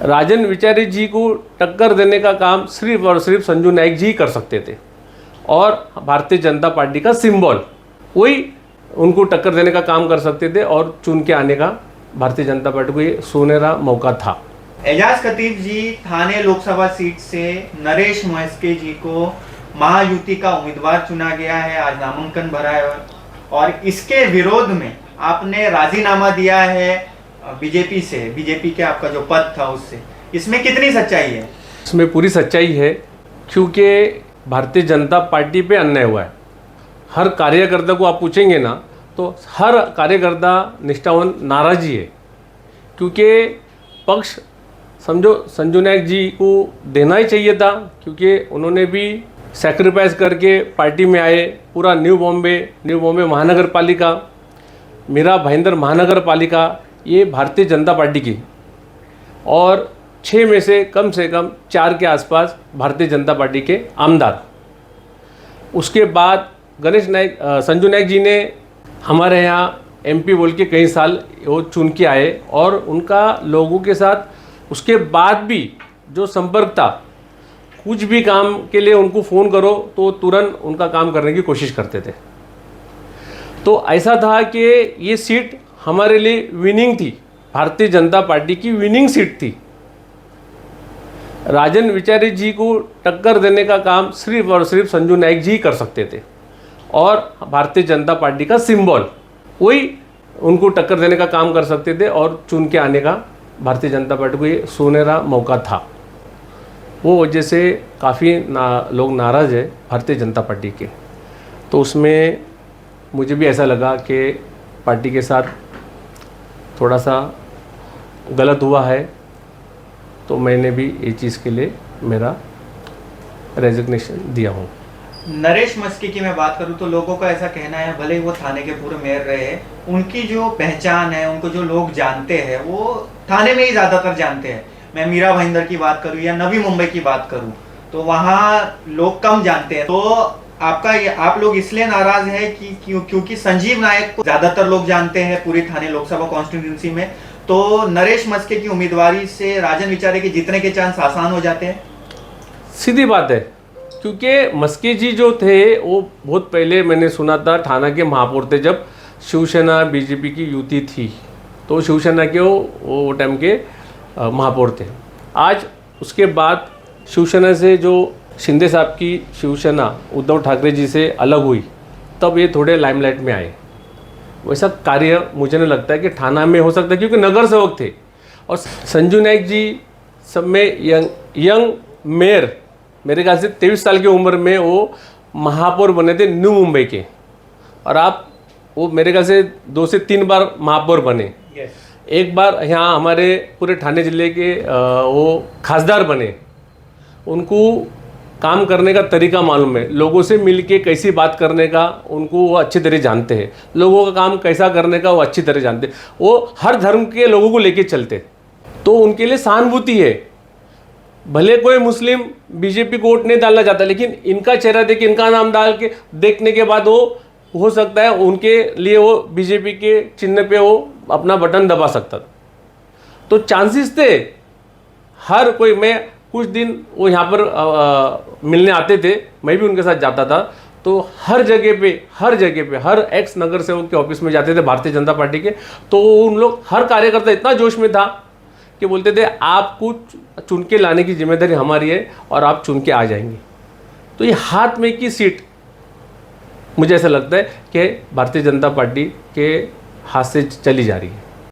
राजन विचारे जी को टक्कर देने का काम सिर्फ और सिर्फ संजू नायक जी ही कर सकते थे और भारतीय जनता पार्टी का सिंबल वही उनको टक्कर देने का काम कर सकते थे और चुन के आने का भारतीय जनता पार्टी को ये सुनहरा मौका था। एजाज खतीब जी थाने लोकसभा सीट से नरेश मस्के जी को महायुति का उम्मीदवार चुना गया है, आज नामांकन भरा है और इसके विरोध में आपने राजीनामा दिया है बीजेपी से, बीजेपी के आपका जो पद था उससे, इसमें कितनी सच्चाई है? इसमें पूरी सच्चाई है, क्योंकि भारतीय जनता पार्टी पे अन्याय हुआ है। हर कार्यकर्ता को आप पूछेंगे ना तो हर कार्यकर्ता निष्ठावान नाराज ही है, क्योंकि पक्ष समझो संजू नायक जी को देना ही चाहिए था, क्योंकि उन्होंने भी सैक्रिफाइस करके पार्टी में आए। पूरा न्यू बॉम्बे महानगर पालिका, मीरा भाईंदर महानगर पालिका ये भारतीय जनता पार्टी की और 6 में से कम 4 के आसपास भारतीय जनता पार्टी के आमदार। उसके बाद गणेश नायक संजू नायक जी ने हमारे यहाँ एमपी बोल के कई साल वो चुन के आए और उनका लोगों के साथ उसके बाद भी जो संपर्क था, कुछ भी काम के लिए उनको फ़ोन करो तो तुरंत उनका काम करने की कोशिश करते थे। तो ऐसा था कि ये सीट हमारे लिए विनिंग थी, भारतीय जनता पार्टी की विनिंग सीट थी। राजन विचारे जी को टक्कर देने का काम सिर्फ और सिर्फ संजू नायक जी ही कर सकते थे और भारतीय जनता पार्टी का सिंबल वही उनको टक्कर देने का काम कर सकते थे और चुन के आने का भारतीय जनता पार्टी को ये सुनहरा मौका था। वो वजह से काफ़ी लोग नाराज़ है भारतीय जनता पार्टी के। तो उसमें मुझे भी ऐसा लगा कि पार्टी के साथ थोड़ा सा गलत हुआ है, तो मैंने भी ये चीज़ के लिए मेरा रेजिग्नेशन दिया हूँ। नरेश मस्के की मैं बात करूं तो लोगों का ऐसा कहना है, भले ही वो थाने के पूर्व मेयर रहे, उनकी जो पहचान है, उनको जो लोग जानते हैं वो थाने में ही ज़्यादातर जानते हैं। मैं मीरा भाईंदर की बात करूं या नवी मुंबई की बात करूं तो वहाँ लोग कम जानते हैं। तो आप लोग इसलिए नाराज है कि क्योंकि संजीव नायक को ज़्यादातर लोग जानते हैं पूरी थाने लोकसभा कॉन्स्टिट्यूंसी में, तो नरेश मस्के की उम्मीदवारी से राजन विचारे के जीतने के चांस आसान हो जाते हैं? सीधी बात है, क्योंकि मस्के जी जो थे वो बहुत पहले मैंने सुना था थाना के महापौर थे, जब शिवसेना बीजेपी की युति थी तो शिवसेना के वो टाइम के महापौर थे। आज उसके बाद शिवसेना से जो शिंदे साहब की शिवसेना उद्धव ठाकरे जी से अलग हुई, तब ये थोड़े लाइमलाइट में आए। वैसा कार्य मुझे नहीं लगता है कि थाना में हो सकता है, क्योंकि नगर सेवक थे और संजू नायक जी सब में यंग मेयर, मेरे ख्याल से 23 साल की उम्र में वो महापौर बने थे न्यू मुंबई के, और आप वो मेरे ख्याल से 2 से 3 बार महापौर बने। एक बार यहाँ हमारे पूरे ठाणे जिले के वो खासदार बने। उनको काम करने का तरीका मालूम है, लोगों से मिलके कैसी बात करने का उनको वो अच्छी तरह जानते हैं, लोगों का काम कैसा करने का वो अच्छी तरह जानते हैं। वो हर धर्म के लोगों को लेके चलते, तो उनके लिए सहानुभूति है। भले कोई मुस्लिम बीजेपी को वोट नहीं डालना चाहता, लेकिन इनका चेहरा देख के, इनका नाम डाल के देखने के बाद वो हो सकता है उनके लिए वो बीजेपी के चिन्ह पे वो अपना बटन दबा सकता। तो चांसेस थे हर कोई। मैं कुछ दिन वो यहाँ पर मिलने आते थे, मैं भी उनके साथ जाता था, तो हर जगह पे हर एक्स नगर सेवक के ऑफिस में जाते थे भारतीय जनता पार्टी के, तो उन लोग हर कार्यकर्ता इतना जोश में था कि बोलते थे आपको चुन के लाने की जिम्मेदारी हमारी है और आप चुन के आ जाएंगे। तो ये हाथ में की सीट मुझे ऐसा लगता है कि भारतीय जनता पार्टी के हाथ से चली जा रही है।